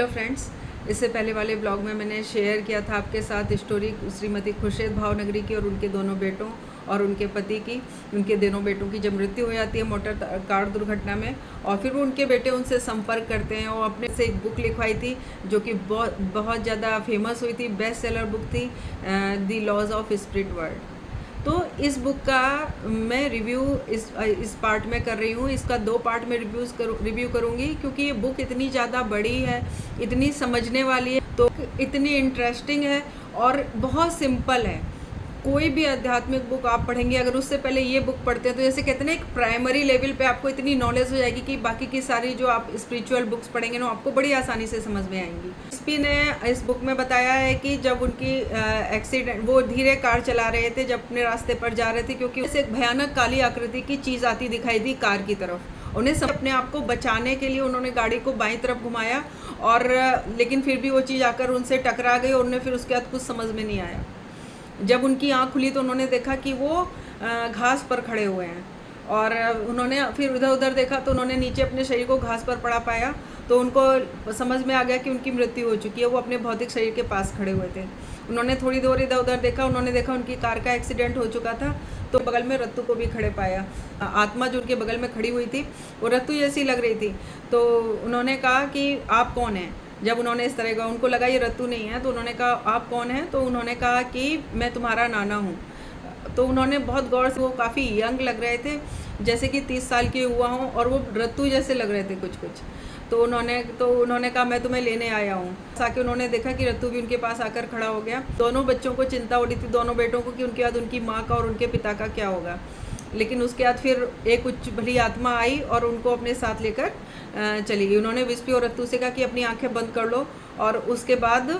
Hello friends, इससे पहले वाले ब्लॉग में मैंने शेयर किया था आपके साथ स्टोरी श्रीमती खुर्शीद भावनगरी की और उनके दोनों बेटों और उनके पति की। उनके दोनों बेटों की जब मृत्यु हो जाती है मोटर कार दुर्घटना में, और फिर वो उनके बेटे उनसे संपर्क करते हैं और अपने से एक बुक लिखवाई थी जो कि बहुत ज़्यादा फेमस हुई थी, बेस्ट सेलर बुक थी, the laws of spirit world. तो इस बुक का मैं रिव्यू इस पार्ट में कर रही हूँ। इसका 2 पार्ट में रिव्यू करूँगी क्योंकि ये बुक इतनी ज़्यादा बड़ी है, इतनी समझने वाली है, तो इतनी इंटरेस्टिंग है और बहुत सिंपल है। कोई भी आध्यात्मिक बुक आप पढ़ेंगे, अगर उससे पहले ये बुक पढ़ते हैं तो जैसे कहते हैं ना, एक प्राइमरी लेवल पे आपको इतनी नॉलेज हो जाएगी कि बाकी की सारी जो आप स्पिरिचुअल बुक्स पढ़ेंगे ना, आपको बड़ी आसानी से समझ में आएंगी। एसपी ने इस बुक में बताया है कि जब उनकी एक्सीडेंट, वो धीरे कार चला रहे थे जब अपने रास्ते पर जा रहे थे, क्योंकि उसे एक भयानक काली आकृति की चीज़ आती दिखाई दी कार की तरफ। उन्हें सब अपने आप को बचाने के लिए उन्होंने गाड़ी को बाईं तरफ घुमाया, और लेकिन फिर भी वो चीज़ आकर उनसे टकरा गई और उन्हें फिर उसके बाद कुछ समझ में नहीं आया। जब उनकी आँख खुली तो उन्होंने देखा कि वो घास पर खड़े हुए हैं, और उन्होंने फिर उधर उधर देखा तो उन्होंने नीचे अपने शरीर को घास पर पड़ा पाया, तो उनको समझ में आ गया कि उनकी मृत्यु हो चुकी है। वो अपने भौतिक शरीर के पास खड़े हुए थे। उन्होंने थोड़ी देर इधर उधर देखा, उन्होंने देखा उनकी कार का एक्सीडेंट हो चुका था, तो बगल में रत्तू को भी खड़े पाया। आत्मा जो उनके बगल में खड़ी हुई थी वो रत्तू जैसी लग रही थी। तो उन्होंने कहा कि आप कौन हैं। जब उन्होंने इस तरह का, उनको लगा ये रत्तू नहीं है, तो उन्होंने कहा आप कौन हैं। तो उन्होंने कहा कि मैं तुम्हारा नाना हूँ। तो उन्होंने बहुत गौर से, वो काफ़ी यंग लग रहे थे, जैसे कि 30 साल के हुआ हूँ, और वो रत्तू जैसे लग रहे थे कुछ कुछ। तो उन्होंने कहा मैं तुम्हें लेने आया हूँ। आके उन्होंने देखा कि रत्तू भी उनके पास आकर खड़ा हो गया। दोनों बच्चों को चिंता हो रही थी, दोनों बेटों को, कि उनके बाद उनकी माँ का और उनके पिता का क्या होगा। लेकिन उसके बाद फिर एक उच्च भली आत्मा आई और उनको अपने साथ लेकर चली गई। उन्होंने विस्पी और रत्तू से कहा कि अपनी आंखें बंद कर लो, और उसके बाद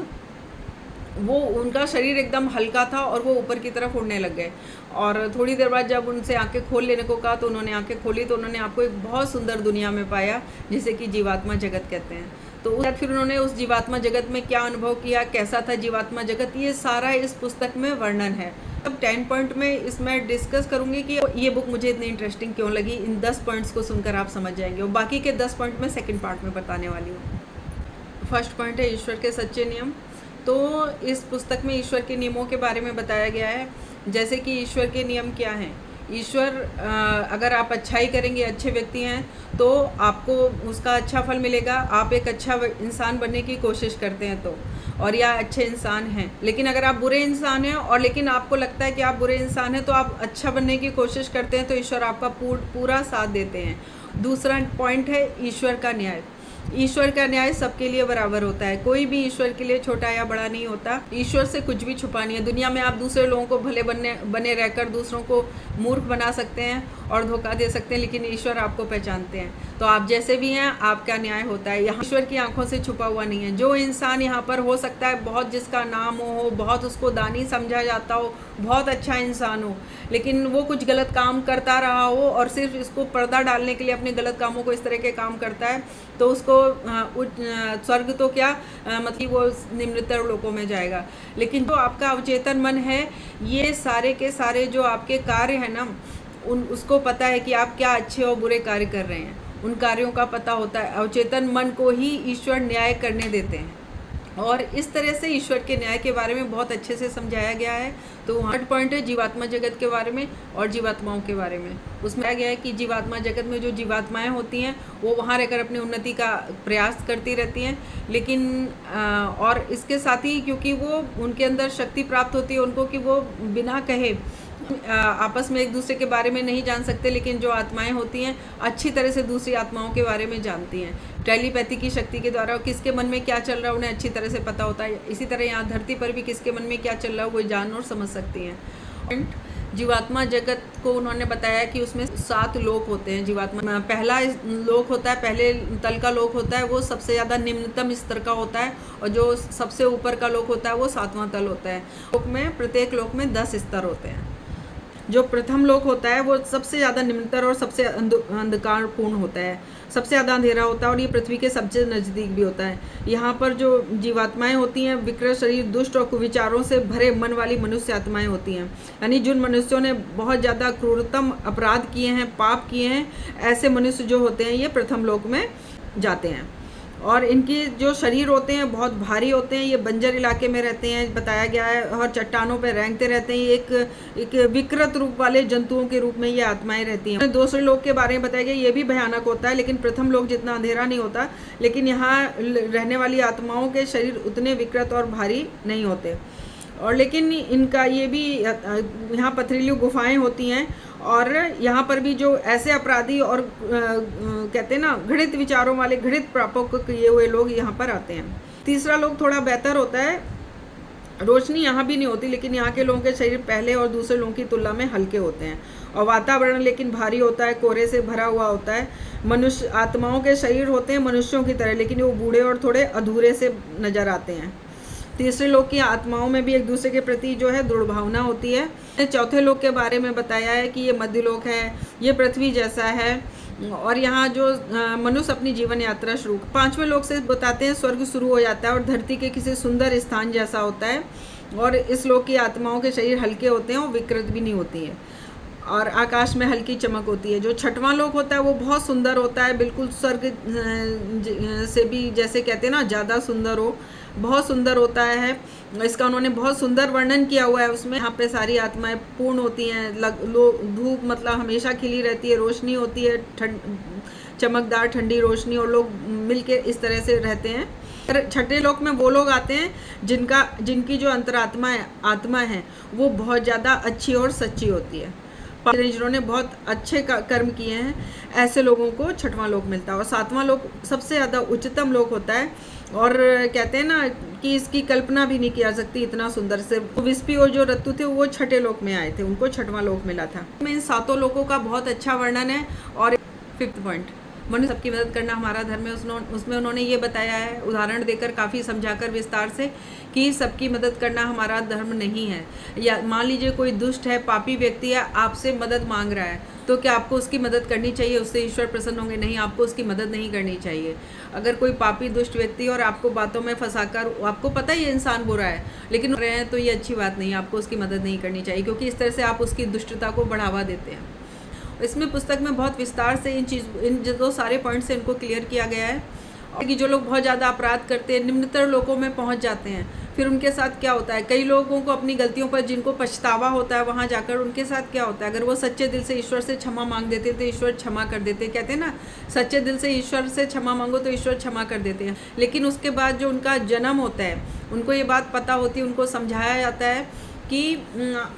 वो, उनका शरीर एकदम हल्का था और वो ऊपर की तरफ उड़ने लग गए। और थोड़ी देर बाद जब उनसे आंखें खोल लेने को कहा तो उन्होंने आंखें खोली, तो उन्होंने आपको एक बहुत सुंदर दुनिया में पाया जिसे कि जीवात्मा जगत कहते हैं। तो फिर उन्होंने उस जीवात्मा जगत में क्या अनुभव किया, कैसा था जीवात्मा जगत, ये सारा इस पुस्तक में वर्णन है। अब 10 पॉइंट में इसमें डिस्कस करूंगी कि ये बुक मुझे इतनी इंटरेस्टिंग क्यों लगी। इन 10 पॉइंट्स को सुनकर आप समझ जाएंगे, और बाकी के 10 पॉइंट मैं सेकंड पार्ट में बताने वाली हूँ। फर्स्ट पॉइंट है ईश्वर के सच्चे नियम। तो इस पुस्तक में ईश्वर के नियमों के बारे में बताया गया है, जैसे कि ईश्वर के नियम क्या हैं। ईश्वर, अगर आप अच्छाई करेंगे, अच्छे व्यक्ति हैं, तो आपको उसका अच्छा फल मिलेगा। आप एक अच्छा इंसान बनने की कोशिश करते हैं तो, और या अच्छे इंसान हैं। लेकिन अगर आप बुरे इंसान हैं और लेकिन आपको लगता है कि आप बुरे इंसान हैं, तो आप अच्छा बनने की कोशिश करते हैं, तो ईश्वर आपका पूरा साथ देते हैं। दूसरा पॉइंट है ईश्वर का न्याय। ईश्वर का न्याय सबके लिए बराबर होता है, कोई भी ईश्वर के लिए छोटा या बड़ा नहीं होता। ईश्वर से कुछ भी छुपा नहीं है। दुनिया में आप दूसरे लोगों को भले बने रहकर दूसरों को मूर्ख बना सकते हैं और धोखा दे सकते हैं, लेकिन ईश्वर आपको पहचानते हैं। तो आप जैसे भी हैं, आपका न्याय होता है। यहाँ ईश्वर की आंखों से छुपा हुआ नहीं है। जो इंसान यहाँ पर हो सकता है बहुत, जिसका नाम हो, बहुत उसको दानी समझा जाता हो, बहुत अच्छा इंसान हो, लेकिन वो कुछ गलत काम करता रहा हो और सिर्फ इसको पर्दा डालने के लिए अपने गलत कामों को इस तरह के काम करता है, तो उसको स्वर्ग तो क्या, मतलब वो निम्नतर लोकों में जाएगा। लेकिन जो आपका अवचेतन मन है, ये सारे के सारे जो आपके कार्य हैं ना, उसको पता है कि आप क्या अच्छे और बुरे कार्य कर रहे हैं। उन कार्यों का पता होता है। अवचेतन मन को ही ईश्वर न्याय करने देते हैं, और इस तरह से ईश्वर के न्याय के बारे में बहुत अच्छे से समझाया गया है। तो 8 पॉइंट है जीवात्मा जगत के बारे में और जीवात्माओं के बारे में। उसमें कहा गया है कि जीवात्मा जगत में जो जीवात्माएं होती हैं, वो वहाँ रहकर अपनी उन्नति का प्रयास करती रहती हैं, लेकिन और इसके साथ ही, क्योंकि वो उनके अंदर शक्ति प्राप्त होती है उनको, कि वो बिना कहे आपस में एक दूसरे के बारे में नहीं जान सकते, लेकिन जो आत्माएं होती हैं अच्छी तरह से दूसरी आत्माओं के बारे में जानती हैं। टेलीपैथी की शक्ति के द्वारा किसके मन में क्या चल रहा है उन्हें अच्छी तरह से पता होता है। इसी तरह यहाँ धरती पर भी किसके मन में क्या चल रहा है वो जान और समझ सकती हैं। जीवात्मा जगत को उन्होंने बताया कि उसमें 7 लोक होते हैं। जीवात्मा, पहला लोक होता है, पहले तल का लोक होता है, वो सबसे ज़्यादा निम्नतम स्तर का होता है, और जो सबसे ऊपर का लोक होता है वो 7वां तल होता है। लोक में, प्रत्येक लोक में 10 स्तर होते हैं। जो प्रथम लोक होता है वो सबसे ज़्यादा निम्नतर और सबसे अंधकारपूर्ण होता है, सबसे ज़्यादा अंधेरा होता है, और ये पृथ्वी के सबसे नज़दीक भी होता है। यहाँ पर जो जीवात्माएं होती हैं, विकृत शरीर, दुष्ट और कुविचारों से भरे मन वाली मनुष्य आत्माएं होती हैं। यानी जिन मनुष्यों ने बहुत ज़्यादा क्रूरतम अपराध किए हैं, पाप किए हैं, ऐसे मनुष्य जो होते हैं ये प्रथम लोक में जाते हैं। और इनके जो शरीर होते हैं बहुत भारी होते हैं, ये बंजर इलाके में रहते हैं बताया गया है, और चट्टानों पर रेंगते रहते हैं। एक विकृत रूप वाले जंतुओं के रूप में ये आत्माएं रहती हैं। दूसरे लोक के बारे में बताया गया, ये भी भयानक होता है, लेकिन प्रथम लोक जितना अंधेरा नहीं होता, लेकिन यहाँ रहने वाली आत्माओं के शरीर उतने विकृत और भारी नहीं होते। और लेकिन इनका ये भी यहाँ पथरीली गुफाएं होती हैं, और यहाँ पर भी जो ऐसे अपराधी और कहते हैं ना घृणित विचारों वाले, घृणित पापों को किए हुए लोग यहाँ पर आते हैं। तीसरा लोग थोड़ा बेहतर होता है, रोशनी यहाँ भी नहीं होती, लेकिन यहाँ के लोगों के शरीर पहले और दूसरे लोगों की तुलना में हल्के होते हैं, और वातावरण लेकिन भारी होता है, कोहरे से भरा हुआ होता है। मनुष्य आत्माओं के शरीर होते हैं मनुष्यों की तरह, लेकिन वो बूढ़े और थोड़े अधूरे से नजर आते हैं। तीसरे लोक की आत्माओं में भी एक दूसरे के प्रति जो है दुर्भावना होती है। चौथे लोक के बारे में बताया है कि ये मध्य लोक है, ये पृथ्वी जैसा है, और यहाँ जो मनुष्य अपनी जीवन यात्रा शुरू। पांचवें लोक से बताते हैं स्वर्ग शुरू हो जाता है और धरती के किसी सुंदर स्थान जैसा होता है, और इस लोक की आत्माओं के शरीर हल्के होते हैं और विकृत भी नहीं होती है, और आकाश में हल्की चमक होती है। जो छठवां लोक होता है वो बहुत सुंदर होता है, बिल्कुल स्वर्ग से भी जैसे कहते हैं ना ज़्यादा सुंदर हो, बहुत सुंदर होता है। इसका उन्होंने बहुत सुंदर वर्णन किया हुआ है उसमें। यहाँ पे सारी आत्माएं पूर्ण होती हैं, धूप मतलब हमेशा खिली रहती है, रोशनी होती है, चमकदार ठंडी रोशनी, और लोग मिलके इस तरह से रहते हैं। छठे लोक में वो लोग आते हैं जिनकी जो अंतरात्मा आत्मा है वो बहुत ज़्यादा अच्छी और सच्ची होती है, जिन्होंने बहुत अच्छे कर्म किए हैं, ऐसे लोगों को छठवां लोक मिलता है। और सातवां लोक सबसे ज़्यादा उच्चतम लोक होता है, और कहते हैं ना कि इसकी कल्पना भी नहीं की जा सकती, इतना सुंदर से। विस्पी और जो रत्तु थे वो छठे लोक में आए थे, उनको छठवां लोक मिला था। इन सातों लोकों का बहुत अच्छा वर्णन है। और फिफ्थ पॉइंट, मनुष्य सबकी मदद करना हमारा धर्म है, उसमें उन्होंने ये बताया है उदाहरण देकर, काफ़ी समझाकर विस्तार से, कि सबकी मदद करना हमारा धर्म नहीं है। या मान लीजिए कोई दुष्ट है, पापी व्यक्ति है, आपसे मदद मांग रहा है, तो क्या आपको उसकी मदद करनी चाहिए? उससे ईश्वर प्रसन्न होंगे? नहीं, आपको उसकी मदद नहीं करनी चाहिए। अगर कोई पापी दुष्ट व्यक्ति और आपको बातों में फंसाकर, आपको पता है ये इंसान बुरा है लेकिन रहे हैं, तो ये अच्छी बात नहीं है, आपको उसकी मदद नहीं करनी चाहिए, क्योंकि इस तरह से आप उसकी दुष्टता को बढ़ावा देते हैं। इसमें पुस्तक में बहुत विस्तार से इन जो सारे पॉइंट्स से इनको क्लियर किया गया है, और कि जो लोग बहुत ज़्यादा अपराध करते हैं, निम्नतर लोकों में पहुंच जाते हैं, फिर उनके साथ क्या होता है। कई लोगों को अपनी गलतियों पर जिनको पछतावा होता है, वहाँ जाकर उनके साथ क्या होता है, अगर वो सच्चे दिल से ईश्वर से क्षमा मांग देते तो ईश्वर क्षमा कर देते। कहते हैं ना, सच्चे दिल से ईश्वर से क्षमा मांगो तो ईश्वर क्षमा कर देते हैं। लेकिन उसके बाद जो उनका जन्म होता है, उनको ये बात पता होती है, उनको समझाया जाता है कि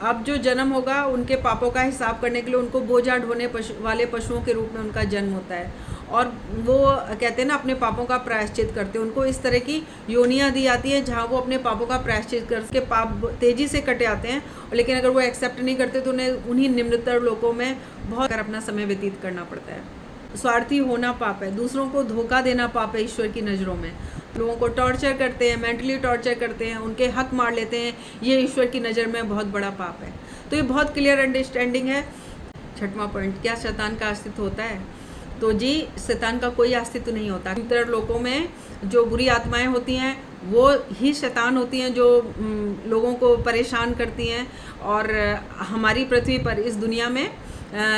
अब जो जन्म होगा उनके पापों का हिसाब करने के लिए उनको बोझा ढोने वाले पशुओं के रूप में उनका जन्म होता है, और वो कहते हैं ना अपने पापों का प्रायश्चित करते हैं। उनको इस तरह की योनियां दी जाती है जहाँ वो अपने पापों का प्रायश्चित करके पाप तेजी से कटे आते हैं, लेकिन अगर वो एक्सेप्ट नहीं करते तो उन्हें उन्हीं निम्नतर लोकों में बहुत अपना समय व्यतीत करना पड़ता है। स्वार्थी होना पाप है, दूसरों को धोखा देना पाप है ईश्वर की नज़रों में। लोगों को टॉर्चर करते हैं, मेंटली टॉर्चर करते हैं, उनके हक मार लेते हैं, ये ईश्वर की नज़र में बहुत बड़ा पाप है। तो ये बहुत क्लियर अंडरस्टैंडिंग है। छठवां पॉइंट, क्या शैतान का अस्तित्व होता है? तो जी, शैतान का कोई अस्तित्व नहीं होता। इतर लोगों में जो बुरी आत्माएं होती हैं वो ही शैतान होती हैं, जो लोगों को परेशान करती हैं, और हमारी पृथ्वी पर इस दुनिया में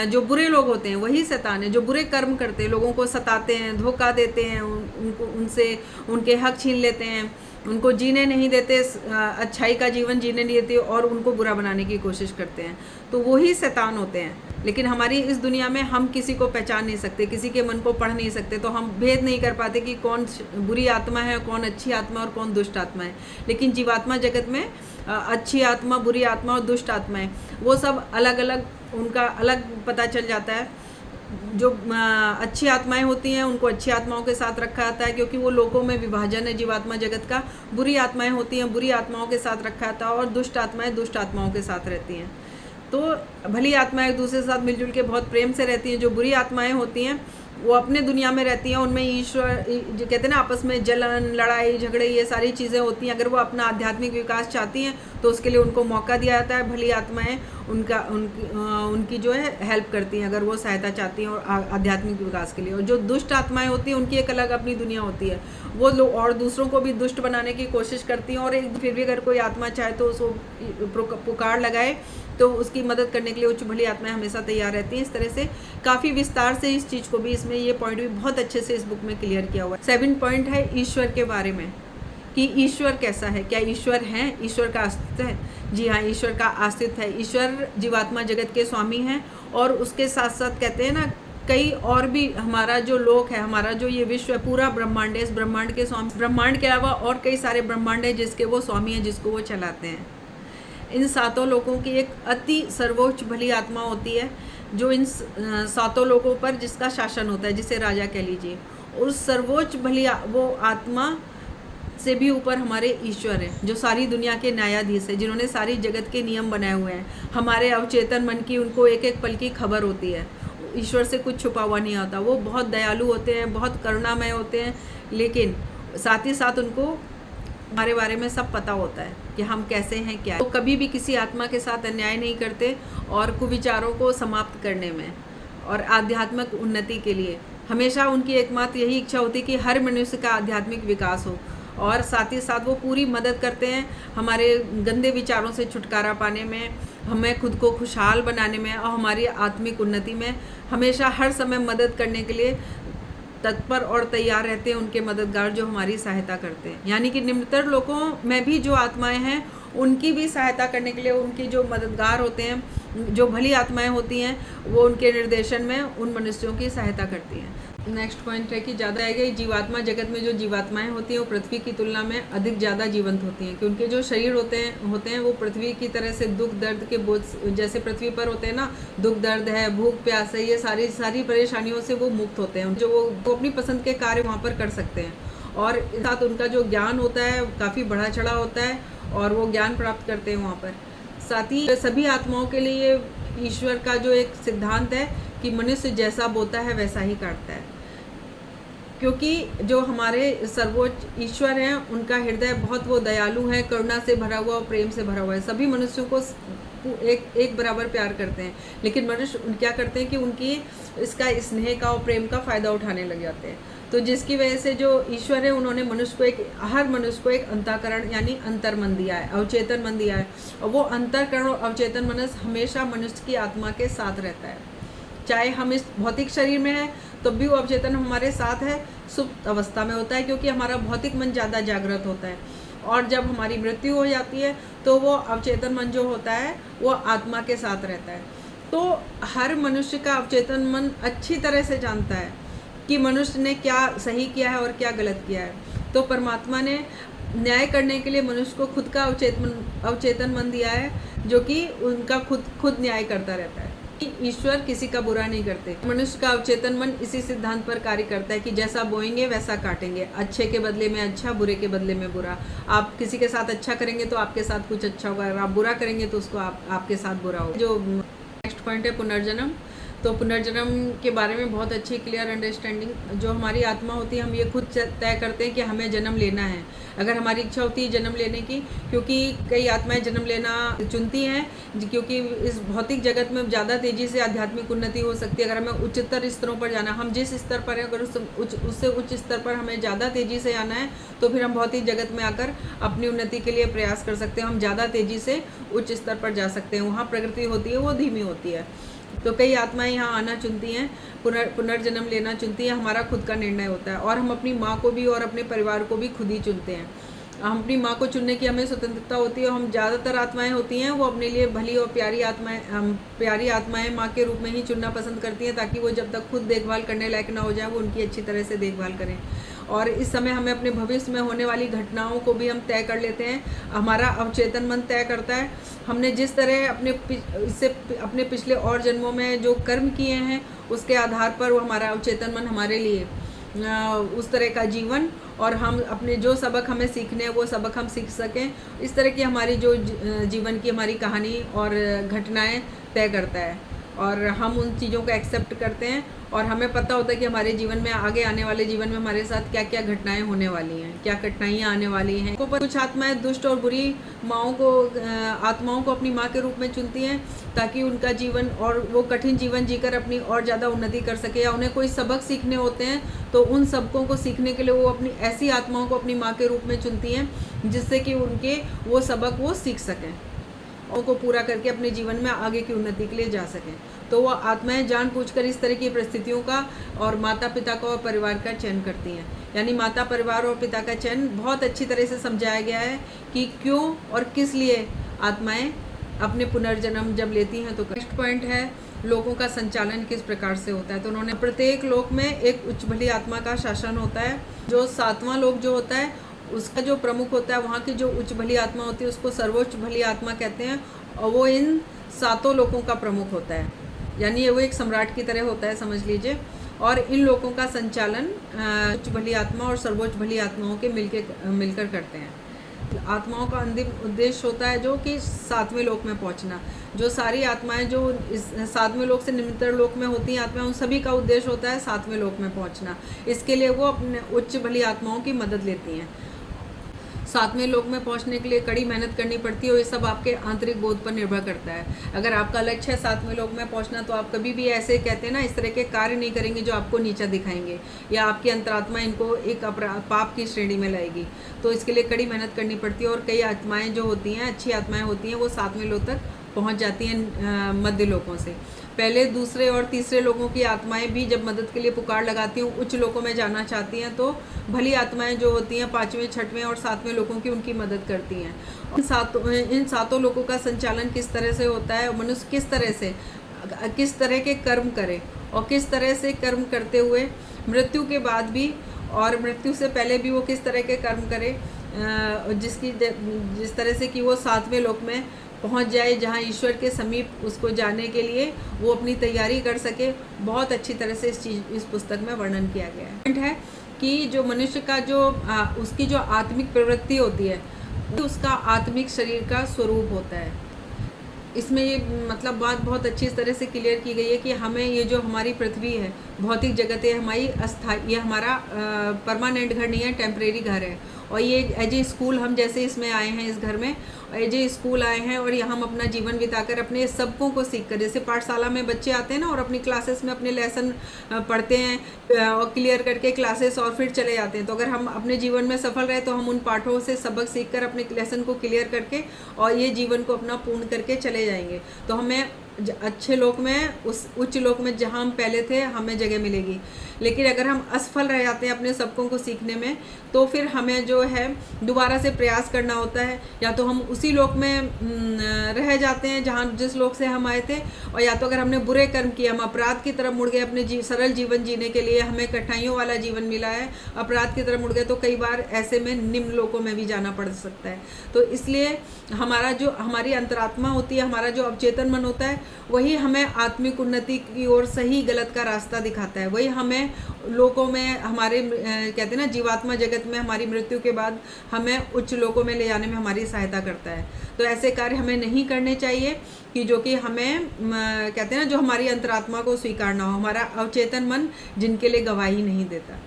जो बुरे लोग होते हैं वही शैतान है, जो बुरे कर्म करते हैं, लोगों को सताते हैं, धोखा देते हैं, उनसे उनके हक छीन लेते हैं, उनको जीने नहीं देते, अच्छाई का जीवन जीने नहीं देते, और उनको बुरा बनाने की कोशिश करते हैं, तो वही शैतान होते हैं। लेकिन हमारी इस दुनिया में हम किसी को पहचान नहीं सकते, किसी के मन को पढ़ नहीं सकते, तो हम भेद नहीं कर पाते कि कौन बुरी आत्मा है, कौन अच्छी आत्मा और कौन दुष्ट आत्मा है। लेकिन जीवात्मा जगत में अच्छी आत्मा, बुरी आत्मा और दुष्ट आत्मा है, वो सब अलग अलग, उनका अलग पता चल जाता है। जो अच्छी आत्माएं होती हैं उनको अच्छी आत्माओं के साथ रखा जाता है, क्योंकि वो लोगों में विभाजन है जीवात्मा जगत का। बुरी आत्माएं होती हैं, बुरी आत्माओं के साथ रखा जाता है, और दुष्ट आत्माएं दुष्ट आत्माओं के साथ रहती हैं। तो भली आत्माएं एक दूसरे के साथ मिलजुल के बहुत प्रेम से रहती हैं। जो बुरी आत्माएं होती हैं वो अपने दुनिया में रहती हैं, उनमें ईश्वर जो कहते हैं ना आपस में जलन, लड़ाई झगड़े, ये सारी चीज़ें होती हैं। अगर वो अपना आध्यात्मिक विकास चाहती हैं तो उसके लिए उनको मौका दिया जाता है। भली आत्माएं उनकी जो है हेल्प करती हैं, अगर वो सहायता चाहती हैं और आध्यात्मिक विकास के लिए। और जो दुष्ट आत्माएं होती हैं उनकी एक अलग अपनी दुनिया होती है, वो लोग और दूसरों को भी दुष्ट बनाने की कोशिश करती हैं। और फिर भी अगर कोई आत्मा चाहे तो उसको पुकार लगाए तो उसकी मदद करने के लिए उच्च भली आत्माएं हमेशा तैयार रहती हैं। इस तरह से काफ़ी विस्तार से इस चीज़ को भी, इसमें ये पॉइंट भी बहुत अच्छे से इस बुक में क्लियर किया हुआ है। 7 पॉइंट है ईश्वर के बारे में कि ईश्वर कैसा है, क्या ईश्वर है, ईश्वर का अस्तित्व है। जी हाँ, ईश्वर का अस्तित्व है। ईश्वर जीवात्मा जगत के स्वामी हैं और उसके साथ साथ कहते हैं ना, कई और भी हमारा जो लोक है, हमारा जो ये विश्व है, पूरा ब्रह्मांड है, इस ब्रह्मांड के स्वामी, ब्रह्मांड के अलावा और कई सारे ब्रह्मांड है जिसके वो स्वामी हैं, जिसको वो चलाते हैं। इन सातों लोगों की एक अति सर्वोच्च भली आत्मा होती है जो इन सातों लोगों पर जिसका शासन होता है, जिसे राजा कह लीजिए। उस सर्वोच्च भली वो आत्मा से भी ऊपर हमारे ईश्वर हैं, जो सारी दुनिया के न्यायाधीश है, जिन्होंने सारी जगत के नियम बनाए हुए हैं। हमारे अवचेतन मन की उनको एक एक पल की खबर होती है। ईश्वर से कुछ छुपा हुआ नहीं होता। वो बहुत दयालु होते हैं, बहुत करुणामय होते हैं, लेकिन साथ ही साथ उनको हमारे बारे में सब पता होता है कि हम कैसे हैं, क्या है। तो कभी भी किसी आत्मा के साथ अन्याय नहीं करते और कुविचारों को समाप्त करने में और आध्यात्मिक उन्नति के लिए हमेशा उनकी एकमात्र यही इच्छा होती है कि हर मनुष्य का आध्यात्मिक विकास हो। और साथ ही साथ वो पूरी मदद करते हैं हमारे गंदे विचारों से छुटकारा पाने में, हमें खुद को खुशहाल बनाने में और हमारी आत्मिक उन्नति में हमेशा हर समय मदद करने के लिए तत्पर और तैयार रहते हैं उनके मददगार, जो हमारी सहायता करते हैं। यानी कि निम्नतर लोगों में भी जो आत्माएं हैं उनकी भी सहायता करने के लिए उनके जो मददगार होते हैं, जो भली आत्माएं होती हैं, वो उनके निर्देशन में उन मनुष्यों की सहायता करती हैं। नेक्स्ट पॉइंट है कि ज़्यादा आएगा, जीवात्मा जगत में जो जीवात्माएं होती हैं वो पृथ्वी की तुलना में अधिक ज़्यादा जीवंत होती हैं, क्योंकि जो शरीर होते हैं वो पृथ्वी की तरह से दुख दर्द के बोझ, जैसे पृथ्वी पर होते हैं ना, दुख दर्द है, भूख प्यास है, ये सारी परेशानियों से वो मुक्त होते हैं, जो वो अपनी पसंद के कार्य वहाँ पर कर सकते हैं। और साथ उनका जो ज्ञान होता है काफ़ी बढ़ा चढ़ा होता है और वो ज्ञान प्राप्त करते हैं वहाँ पर। साथ ही सभी आत्माओं के लिए ईश्वर का जो एक सिद्धांत है कि मनुष्य जैसा बोता है वैसा ही काटता है, क्योंकि जो हमारे सर्वोच्च ईश्वर हैं उनका हृदय बहुत वो दयालु है, करुणा से भरा हुआ और प्रेम से भरा हुआ है। सभी मनुष्यों को एक बराबर प्यार करते हैं, लेकिन मनुष्य क्या करते हैं कि उनकी इसका स्नेह का और प्रेम का फ़ायदा उठाने लग जाते हैं। तो जिसकी वजह से जो ईश्वर है उन्होंने हर मनुष्य को एक अंतःकरण यानी अंतर्मन दिया है, अवचेतन मन दिया है, और वो अंतःकरण और अवचेतन मन हमेशा मनुष्य की आत्मा के साथ रहता है। चाहे हम इस भौतिक शरीर में हैं तब भी वो अवचेतन हमारे साथ है, सुप्त अवस्था में होता है, क्योंकि हमारा भौतिक मन ज़्यादा जागृत होता है। और जब हमारी मृत्यु हो जाती है तो वो अवचेतन मन जो होता है वो आत्मा के साथ रहता है। तो हर मनुष्य का अवचेतन मन अच्छी तरह से जानता है कि मनुष्य ने क्या सही किया है और क्या गलत किया है। तो परमात्मा ने न्याय करने के लिए मनुष्य को खुद का अवचेतन मन दिया है, जो कि उनका खुद न्याय करता रहता है। ईश्वर किसी का बुरा नहीं करते। मनुष्य का अवचेतन मन इसी सिद्धांत पर कार्य करता है कि जैसा बोएंगे वैसा काटेंगे, अच्छे के बदले में अच्छा, बुरे के बदले में बुरा। आप किसी के साथ अच्छा करेंगे तो आपके साथ कुछ अच्छा होगा, अगर आप बुरा करेंगे तो उसको आपके साथ बुरा होगा। जो नेक्स्ट पॉइंट है पुनर्जन्म, तो पुनर्जन्म के बारे में बहुत अच्छी क्लियर अंडरस्टैंडिंग। जो हमारी आत्मा होती है हम ये खुद तय करते हैं कि हमें जन्म लेना है, अगर हमारी इच्छा होती है जन्म लेने की, क्योंकि कई आत्माएं जन्म लेना चुनती हैं, क्योंकि इस भौतिक जगत में ज़्यादा तेज़ी से आध्यात्मिक उन्नति हो सकती है। अगर हमें उच्चतर स्तरों पर जाना, हम जिस स्तर पर हैं अगर उससे उच्च स्तर पर हमें ज़्यादा तेज़ी से आना है तो फिर हम भौतिक जगत में आकर अपनी उन्नति के लिए प्रयास कर सकते हैं। हम ज़्यादा तेज़ी से उच्च स्तर पर जा सकते हैं, वहाँ प्रगति होती है वो धीमी होती है। तो कई आत्माएं यहाँ आना चुनती हैं, पुनर्जन्म लेना चुनती हैं, हमारा खुद का निर्णय होता है। और हम अपनी माँ को भी और अपने परिवार को भी खुद ही चुनते हैं। हम अपनी माँ को चुनने की हमें स्वतंत्रता होती है। हम ज़्यादातर आत्माएं होती हैं वो अपने लिए भली और प्यारी आत्माएं माँ के रूप में ही चुनना पसंद करती हैं, ताकि वो जब तक खुद देखभाल करने लायक ना हो जाए वो उनकी अच्छी तरह से देखभाल करें। और इस समय हमें अपने भविष्य में होने वाली घटनाओं को भी हम तय कर लेते हैं, हमारा अवचेतन मन तय करता है। हमने जिस तरह अपने पिछले और जन्मों में जो कर्म किए हैं उसके आधार पर वो हमारा अवचेतन मन हमारे लिए उस तरह का जीवन, और हम अपने जो सबक हमें सीखने हैं वो सबक हम सीख सकें। इस तरह की हमारी जो जीवन की हमारी कहानी और घटनाएं तय करता है, और हम उन चीज़ों को एक्सेप्ट करते हैं। और हमें पता होता है कि हमारे जीवन में आगे आने वाले जीवन में हमारे साथ क्या क्या घटनाएं होने वाली हैं, क्या कठिनाइयाँ आने वाली हैं। कुछ आत्माएं दुष्ट और बुरी आत्माओं को अपनी माँ के रूप में चुनती हैं, ताकि उनका जीवन और वो कठिन जीवन जीकर अपनी और ज़्यादा उन्नति कर सके, या उन्हें कोई सबक सीखने होते हैं तो उन सबकों को सीखने के लिए वो अपनी ऐसी आत्माओं को अपनी माँ के रूप में चुनती हैं जिससे कि उनके वो सबक वो सीख सकें। और को पूरा करके अपने जीवन में आगे की उन्नति के लिए जा सकें। तो वो आत्माएं जानबूझकर इस तरह की परिस्थितियों का और माता पिता का और परिवार का चयन करती हैं। यानी माता, परिवार और पिता का चयन बहुत अच्छी तरह से समझाया गया है कि क्यों और किस लिए आत्माएं अपने पुनर्जन्म जब लेती हैं। तो नेक्स्ट पॉइंट है लोगों का संचालन किस प्रकार से होता है। तो उन्होंने प्रत्येक लोक में एक उच्च भली आत्मा का शासन होता है। जो 7वां लोक जो होता है उसका जो प्रमुख होता है, वहाँ की जो उच्च भली आत्मा होती है उसको सर्वोच्च भली आत्मा कहते हैं, और वो इन 7 लोकों का प्रमुख होता है। यानी वो एक सम्राट की तरह होता है, समझ लीजिए। और इन लोगों का संचालन उच्च भली आत्मा और सर्वोच्च भली आत्माओं के मिलकर करते हैं। आत्माओं का अंतिम उद्देश्य होता है जो कि 7वें लोक में पहुंचना। जो सारी आत्माएं जो इस 7वें लोक से निम्नतर लोक में होती हैं आत्माएं, उन सभी का उद्देश्य होता है 7वें लोक में पहुंचना। इसके लिए वो अपने उच्च भली आत्माओं की मदद लेती हैं। 7वें लोक में पहुंचने के लिए कड़ी मेहनत करनी पड़ती है और ये सब आपके आंतरिक बोध पर निर्भर करता है। अगर आपका लक्ष्य है 7वें लोक में पहुंचना, तो आप कभी भी ऐसे कहते हैं ना, इस तरह के कार्य नहीं करेंगे जो आपको नीचा दिखाएंगे या आपकी अंतरात्मा इनको एक पाप की श्रेणी में लाएगी। तो इसके लिए कड़ी मेहनत करनी पड़ती है। और कई आत्माएँ जो होती हैं, अच्छी आत्माएँ होती हैं, वो 7वें लोक तक पहुँच जाती हैं मध्य लोकों से। पहले, दूसरे और तीसरे लोगों की आत्माएं भी जब मदद के लिए पुकार लगाती हैं, उच्च लोकों में जाना चाहती हैं, तो भली आत्माएं जो होती हैं 5वें, 6वें और 7वें लोकों की उनकी मदद करती हैं। इन सातों लोकों का संचालन किस तरह से होता है, मनुष्य किस तरह के कर्म करे और किस तरह से कर्म करते हुए मृत्यु के बाद भी और मृत्यु से पहले भी वो किस तरह के कर्म करे, जिस तरह से कि वो 7वें लोक में पहुंच जाए, जहां ईश्वर के समीप उसको जाने के लिए वो अपनी तैयारी कर सके। बहुत अच्छी तरह से इस पुस्तक में वर्णन किया गया है कि जो मनुष्य का जो उसकी जो आत्मिक प्रवृत्ति होती है, उसका आत्मिक शरीर का स्वरूप होता है। इसमें ये मतलब बात बहुत अच्छी तरह से क्लियर की गई है कि हमें ये जो हमारी पृथ्वी है, भौतिक जगत है, हमारी अस्थायी, ये हमारा परमानेंट घर नहीं है, टेम्परेरी घर है। और ये एज ए स्कूल हम जैसे इसमें आए हैं, इस घर में एज ए स्कूल आए हैं, और यहाँ हम अपना जीवन बिताकर अपने सबकों को सीख कर, जैसे पाठशाला में बच्चे आते हैं ना और अपनी क्लासेस में अपने लेसन पढ़ते हैं और क्लियर करके क्लासेस और फिर चले जाते हैं। तो अगर हम अपने जीवन में सफल रहे तो हम उन पाठों से सबक सीख कर अपने लेसन को क्लियर करके और ये जीवन को अपना पूर्ण करके चले जाएंगे। तो हमें अच्छे लोक में, उस उच्च लोक में जहाँ हम पहले थे, हमें जगह मिलेगी। लेकिन अगर हम असफल रह जाते हैं अपने सबकों को सीखने में, तो फिर हमें जो है दोबारा से प्रयास करना होता है। या तो हम उसी लोक में रह जाते हैं जहाँ जिस लोक से हम आए थे, और या तो अगर हमने बुरे कर्म किए, हम अपराध की तरफ मुड़ गए, अपने सरल जीवन जीने के लिए हमें कठिनाइयों वाला जीवन मिला है, अपराध की तरफ मुड़ गए, तो कई बार ऐसे में निम्न लोकों में भी जाना पड़ सकता है। तो इसलिए हमारी अंतरात्मा होती है, हमारा जो अवचेतन मन होता है, वही हमें आत्मिक उन्नति की ओर सही गलत का रास्ता दिखाता है। वही हमें लोकों में, हमारे कहते हैं ना जीवात्मा जगत में, हमारी मृत्यु के बाद हमें उच्च लोकों में ले जाने में हमारी सहायता करता है। तो ऐसे कार्य हमें नहीं करने चाहिए कि जो कि हमें कहते हैं ना, जो हमारी अंतरात्मा को स्वीकार ना हो, हमारा अवचेतन मन जिनके लिए गवाही नहीं देता।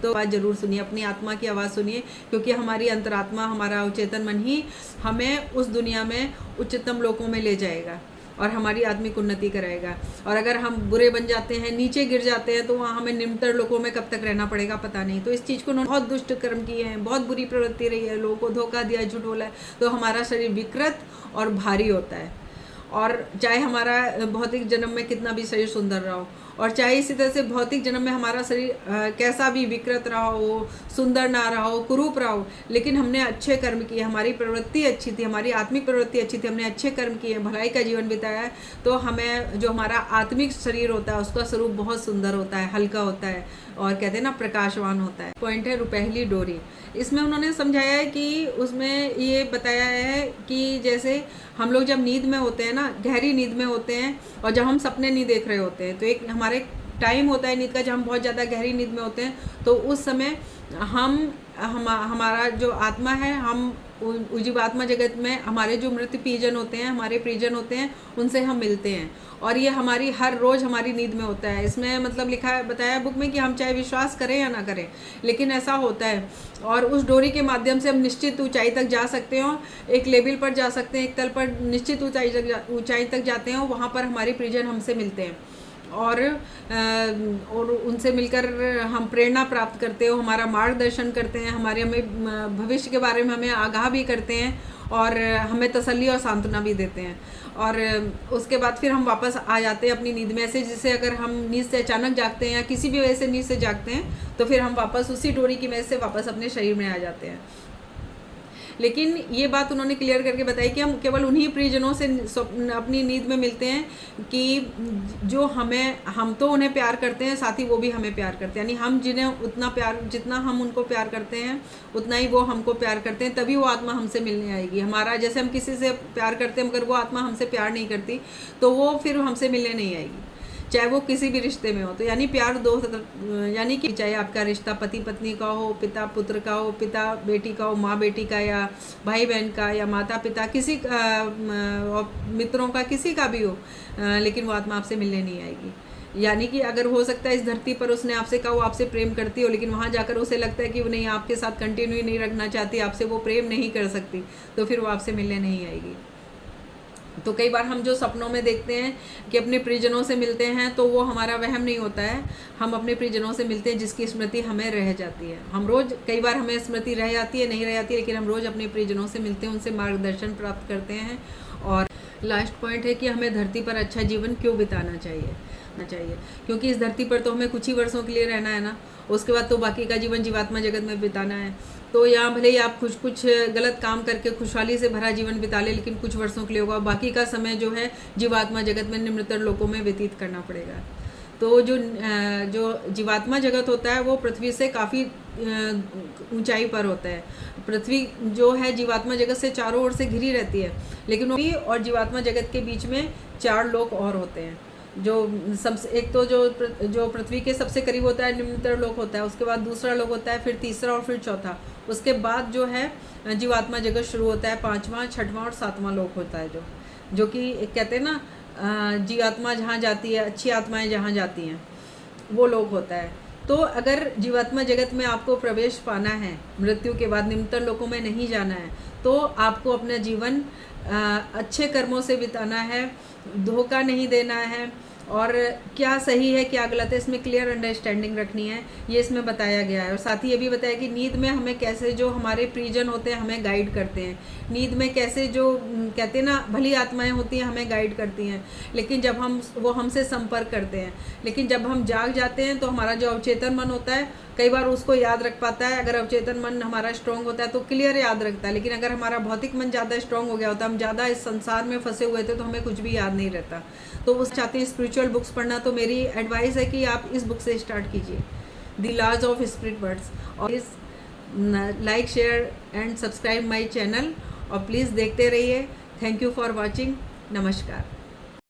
तो आवाज़ जरूर सुनिए, अपनी आत्मा की आवाज़ सुनिए, क्योंकि हमारी अंतरात्मा, हमारा अवचेतन मन ही हमें उस दुनिया में उच्चतम लोकों में ले जाएगा और हमारी आत्मिक उन्नति कराएगा। और अगर हम बुरे बन जाते हैं, नीचे गिर जाते हैं, तो वहाँ हमें निम्नतर लोकों में कब तक रहना पड़ेगा पता नहीं। तो इस चीज़ को उन्होंने बहुत दुष्ट कर्म किए हैं, बहुत बुरी प्रवृत्ति रही है, लोगों को धोखा दिया, झूठ बोला है, तो हमारा शरीर विकृत और भारी होता है। और चाहे हमारा भौतिक जन्म में कितना भी शरीर सुंदर रहा हो, और चाहे इसी तरह से भौतिक जन्म में हमारा शरीर कैसा भी विकृत रहा हो, सुंदर ना रहा हो, कुरूप रहा हो, लेकिन हमने अच्छे कर्म किए, हमारी प्रवृत्ति अच्छी थी, हमारी आत्मिक प्रवृत्ति अच्छी थी, हमने अच्छे कर्म किए, भलाई का जीवन बिताया है, तो हमें जो हमारा आत्मिक शरीर होता है उसका स्वरूप बहुत सुंदर होता है, हल्का होता है और कहते हैं ना प्रकाशवान होता है। पॉइंट है रुपहली डोरी। इसमें उन्होंने समझाया है कि उसमें ये बताया है कि जैसे हम लोग जब नींद में होते हैं ना, गहरी नींद में होते हैं, और जब हम सपने नहीं देख रहे होते हैं, तो एक हमारे टाइम होता है नींद का जब हम बहुत ज़्यादा गहरी नींद में होते हैं, तो उस समय हमारा जो आत्मा है, हम जीवात्मा जगत में हमारे जो मृत परिजन होते हैं, हमारे परिजन होते हैं, उनसे हम मिलते हैं, और ये हमारी हर रोज़ हमारी नींद में होता है। इसमें मतलब लिखा है, बताया बुक में कि हम चाहे विश्वास करें या ना करें, लेकिन ऐसा होता है। और उस डोरी के माध्यम से हम निश्चित ऊंचाई तक जा सकते हो, एक लेवल पर जा सकते हैं, एक तल पर निश्चित ऊंचाई तक जाते हैं, वहाँ पर हमारे परिजन हमसे मिलते हैं और उनसे मिलकर हम प्रेरणा प्राप्त करते हो, हमारा मार्गदर्शन करते हैं, हमें भविष्य के बारे में हमें आगाह भी करते हैं, और हमें तसल्ली और सांत्वना भी देते हैं। और उसके बाद फिर हम वापस आ जाते हैं अपनी नींद में। ऐसे जैसे अगर हम नींद से अचानक जागते हैं या किसी भी वजह से नींद से जागते हैं तो फिर हम वापस उसी डोरी की वजह से वापस अपने शरीर में आ जाते हैं। लेकिन ये बात उन्होंने क्लियर करके बताई कि हम केवल उन्हीं प्रियजनों से अपनी नींद में मिलते हैं कि जो हम तो उन्हें प्यार करते हैं, साथ ही वो भी हमें प्यार करते हैं। यानी हम जिन्हें उतना प्यार, जितना हम उनको प्यार करते हैं उतना ही वो हमको प्यार करते हैं, तभी वो आत्मा हमसे मिलने आएगी। हमारा जैसे हम किसी से प्यार करते हैं मगर वो आत्मा हमसे प्यार नहीं करती तो वो फिर हमसे मिलने नहीं आएगी, चाहे वो किसी भी रिश्ते में हो। तो यानी प्यार दो, यानी कि चाहे आपका रिश्ता पति पत्नी का हो, पिता पुत्र का हो, पिता बेटी का हो, माँ बेटी का, या भाई बहन का, या माता पिता, किसी मित्रों का, किसी का भी हो, लेकिन वो आत्मा आपसे मिलने नहीं आएगी। यानी कि अगर हो सकता है इस धरती पर उसने आपसे कहा वो आपसे प्रेम करती हो, लेकिन वहाँ जाकर उसे लगता है कि वो नहीं, आपके साथ कंटिन्यू नहीं रखना चाहती, आपसे वो प्रेम नहीं कर सकती, तो फिर वो आपसे मिलने नहीं आएगी। तो कई बार हम जो सपनों में देखते हैं कि अपने प्रियजनों से मिलते हैं तो वो हमारा वहम नहीं होता है। हम अपने प्रियजनों से मिलते हैं जिसकी स्मृति हमें रह जाती है। हम रोज़, कई बार हमें स्मृति रह जाती है, नहीं रह जाती है, लेकिन हम रोज़ अपने प्रियजनों से मिलते हैं, उनसे मार्गदर्शन प्राप्त करते हैं। और लास्ट पॉइंट है कि हमें धरती पर अच्छा जीवन क्यों बिताना चाहिए, क्योंकि इस धरती पर तो हमें कुछ ही वर्षों के लिए रहना है ना, उसके बाद तो बाकी का जीवन जीवात्मा जगत में बिताना है। तो यहाँ भले ही आप कुछ गलत काम करके खुशहाली से भरा जीवन बिता ले, लेकिन कुछ वर्षों के लिए होगा, बाकी का समय जो है जीवात्मा जगत में निम्नतर लोकों में व्यतीत करना पड़ेगा। तो जो जीवात्मा जगत होता है वो पृथ्वी से काफ़ी ऊंचाई पर होता है। पृथ्वी जो है जीवात्मा जगत से चारों ओर से घिरी रहती है, लेकिन पृथ्वी और जीवात्मा जगत के बीच में 4 लोक और होते हैं। जो सबसे, एक तो जो पृथ्वी के सबसे करीब होता है निम्नतर लोक होता है, उसके बाद दूसरा लोक होता है, फिर तीसरा और फिर चौथा, उसके बाद जो है जीवात्मा जगत शुरू होता है, 5वां, 6वां और 7वां लोक होता है, जो कि कहते हैं ना जीवात्मा जहाँ जाती है, अच्छी आत्माएं जहाँ जाती हैं, वो लोक होता है। तो अगर जीवात्मा जगत में आपको प्रवेश पाना है, मृत्यु के बाद निम्नतर लोकों में नहीं जाना है, तो आपको अपना जीवन अच्छे कर्मों से बिताना है, धोखा नहीं देना है, और क्या सही है क्या गलत है इसमें क्लियर अंडरस्टैंडिंग रखनी है, ये इसमें बताया गया है। और साथ ही ये भी बताया कि नींद में हमें कैसे जो हमारे प्रियजन होते हैं हमें गाइड करते हैं, नींद में कैसे जो कहते हैं ना भली आत्माएं होती हैं हमें गाइड करती हैं, लेकिन जब वो हमसे संपर्क करते हैं। लेकिन जब हम जाग जाते हैं तो हमारा जो अवचेतन मन होता है कई बार उसको याद रख पाता है। अगर अवचेतन मन हमारा स्ट्रांग होता है तो क्लियर याद रखता है, लेकिन अगर हमारा भौतिक मन ज़्यादा स्ट्रांग हो गया होता है, हम ज़्यादा इस संसार में फंसे हुए थे तो हमें कुछ भी याद नहीं रहता। तो वो चाहते हैं स्पिरिचुअल बुक्स पढ़ना, तो मेरी एडवाइस है कि आप इस बुक से स्टार्ट कीजिए, the laws of spirit words. और इस like share and subscribe my channel, और प्लीज़ देखते रहिए। Thank you for watching. नमस्कार।